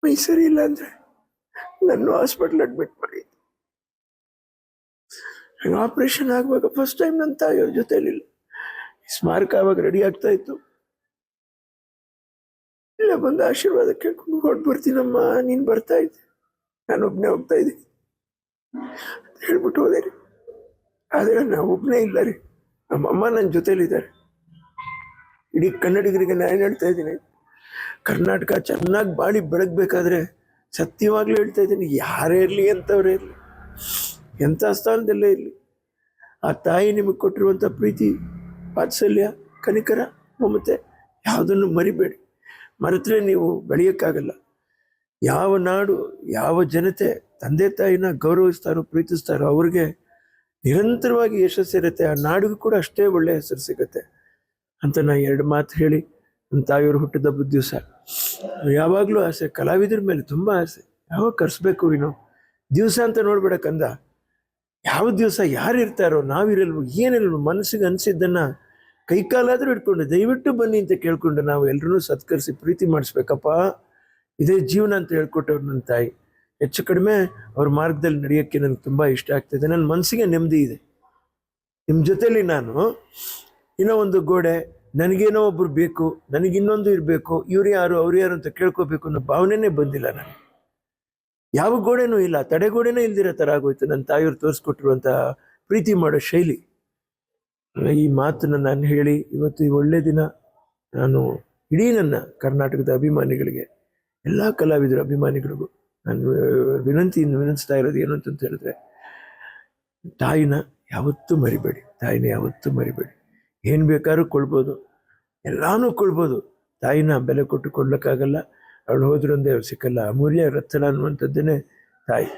ಮೈ ಸರಿ ಇಲ್ಲ ಅಂದರೆ ನನ್ನ ಹಾಸ್ಪಿಟ್ಲ್ ಅಡ್ಮಿಟ್ ಮಾಡಿ. ನಂಗೆ ಆಪ್ರೇಷನ್ ಆಗುವಾಗ ಫಸ್ಟ್ ಟೈಮ್ ನನ್ನ ತಾಯಿಯವ್ರ ಜೊತೆಲಿಲ್ಲ. ಸ್ಮಾರಕ ಆವಾಗ ರೆಡಿ ಆಗ್ತಾ ಇತ್ತು. ಇಲ್ಲ ಬಂದು ಆಶೀರ್ವಾದ ಕೇಳ್ಕೊಂಡು ಹೊರಟು ಬರ್ತೀನಮ್ಮ, ನೀನು ಬರ್ತಾ ಇದ್ದೆ, ನಾನೊಬ್ಬನೇ ಹೋಗ್ತಾ ಇದ್ದೀನಿ ಹೇಳ್ಬಿಟ್ಟು ಹೋದೆ ರೀ. ಆದರೆ ನಾವು ಒಬ್ಬನೇ ಇಲ್ಲ ರೀ, ನಮ್ಮಮ್ಮ ನನ್ನ ಜೊತೇಲಿದ್ದಾರೆ. ಇಡೀ ಕನ್ನಡಿಗರಿಗೆ ನಾನು ಹೇಳ್ತಾ ಇದ್ದೀನಿ, ಕರ್ನಾಟಕ ಚೆನ್ನಾಗಿ ಬಾಳಿ ಬೆಳಗ್ಬೇಕಾದ್ರೆ ಸತ್ಯವಾಗ್ಲೂ ಹೇಳ್ತಾ ಇದ್ದೀನಿ, ಯಾರೇ ಇರಲಿ ಎಂಥವ್ರೇ ಇರಲಿ, ಎಂಥ ಸ್ಥಾನದಲ್ಲೇ ಇರಲಿ, ಆ ತಾಯಿ ನಿಮಗೆ ಕೊಟ್ಟಿರುವಂಥ ಪ್ರೀತಿ, ವಾತ್ಸಲ್ಯ, ಕನಿಕರ, ಮಮತೆ ಯಾವುದನ್ನು ಮರಿಬೇಡಿ. ಮರೆತರೆ ನೀವು ಬೆಳೆಯೋಕ್ಕಾಗಲ್ಲ. ಯಾವ ನಾಡು, ಯಾವ ಜನತೆ ತಂದೆ ತಾಯಿನ ಗೌರವಿಸ್ತಾರೋ ಪ್ರೀತಿಸ್ತಾರೋ ಅವ್ರಿಗೆ ನಿರಂತರವಾಗಿ ಯಶಸ್ಸಿರುತ್ತೆ. ಆ ನಾಡಿಗೂ ಕೂಡ ಅಷ್ಟೇ ಒಳ್ಳೆಯ ಹೆಸರು ಸಿಗುತ್ತೆ ಅಂತ ನಾನು 2 ಮಾತು ಹೇಳಿ, ನನ್ನ ತಾಯಿಯವರು ಹುಟ್ಟಿದ ಹಬ್ಬದ ದಿವಸ ಯಾವಾಗಲೂ ಆಸೆ, ಕಲಾವಿದ್ರ ಮೇಲೆ ತುಂಬ ಆಸೆ. ಯಾವಾಗ ಕರೆಸ್ಬೇಕು ಇನ್ನೋ ದಿವಸ ಅಂತ ನೋಡ್ಬೇಡ ಕಂದ, ಯಾವ ದಿವಸ ಯಾರು ಇರ್ತಾರೋ, ನಾವಿರಲ್ವೋ ಏನಿಲ್ವೋ, ಮನಸ್ಸಿಗೆ ಅನಿಸಿದ್ದನ್ನು ಕೈಕಾಲಾದರೂ ಇಟ್ಕೊಂಡು ದಯವಿಟ್ಟು ಬನ್ನಿ ಅಂತ ಕೇಳ್ಕೊಂಡು ನಾವು ಎಲ್ಲರೂ ಸತ್ಕರಿಸಿ ಪ್ರೀತಿ ಮಾಡಿಸ್ಬೇಕಪ್ಪ, ಇದೇ ಜೀವನ ಅಂತ ಹೇಳ್ಕೊಟ್ಟವ್ರು ನನ್ನ ತಾಯಿ. ಹೆಚ್ಚು ಕಡಿಮೆ ಅವ್ರ ಮಾರ್ಗದಲ್ಲಿ ನಡೆಯೋಕ್ಕೆ ನನಗೆ ತುಂಬ ಇಷ್ಟ ಆಗ್ತದೆ. ನನ್ನ ಮನಸ್ಸಿಗೆ ನೆಮ್ಮದಿ ಇದೆ. ನಿಮ್ಮ ಜೊತೇಲಿ ನಾನು ಇನ್ನೂ ಒಂದು ಗೋಡೆ, ನನಗೇನೋ ಒಬ್ರು ಬೇಕು, ನನಗಿನ್ನೊಂದು ಇರಬೇಕು, ಇವ್ರು ಯಾರು ಅವ್ರು ಯಾರು ಅಂತ ಕೇಳ್ಕೋಬೇಕು ಅನ್ನೋ ಭಾವನೆನೇ ಬಂದಿಲ್ಲ ನನಗೆ. ಯಾವ ಗೋಡೆನೂ ಇಲ್ಲ, ತಡೆಗೋಡೆನೇ ಇಲ್ದಿರೋ ಥರ ಆಗೋಯ್ತು ನನ್ನ ತಾಯಿಯವ್ರು ತೋರಿಸ್ಕೊಟ್ಟಿರುವಂಥ ಪ್ರೀತಿ ಮಾಡೋ ಶೈಲಿ. ಈ ಮಾತನ್ನು ನಾನು ಹೇಳಿ ಇವತ್ತು ಈ ಒಳ್ಳೆ ದಿನ ನಾನು ಇಡೀ ನನ್ನ ಕರ್ನಾಟಕದ ಅಭಿಮಾನಿಗಳಿಗೆ, ಎಲ್ಲ ಕಲಾವಿದರ ಅಭಿಮಾನಿಗಳಿಗೂ ನಾನು ವಿನಂತಿಸ್ತಾ ಇರೋದು ಏನು ಅಂತ ಹೇಳಿದ್ರೆ, ತಾಯಿನ ಯಾವತ್ತೂ ಮರಿಬೇಡಿ, ತಾಯಿನ ಯಾವತ್ತೂ ಮರಿಬೇಡಿ. ಏನು ಬೇಕಾದ್ರೂ ಕೊಳ್ಬೋದು, ಎಲ್ಲಾನು ಕೊಳ್ಬೋದು, ತಾಯಿನ ಬೆಲೆ ಕೊಟ್ಟು ಕೊಡ್ಲಿಕ್ಕಾಗಲ್ಲ. ಅವಳು ಹೋದ್ರೊಂದೇ ಅವ್ರು ಸಿಕ್ಕಲ್ಲ. ಅಮೂಲ್ಯ ರತ್ನ ಅನ್ನುವಂಥದ್ದೇನೆ ತಾಯಿ.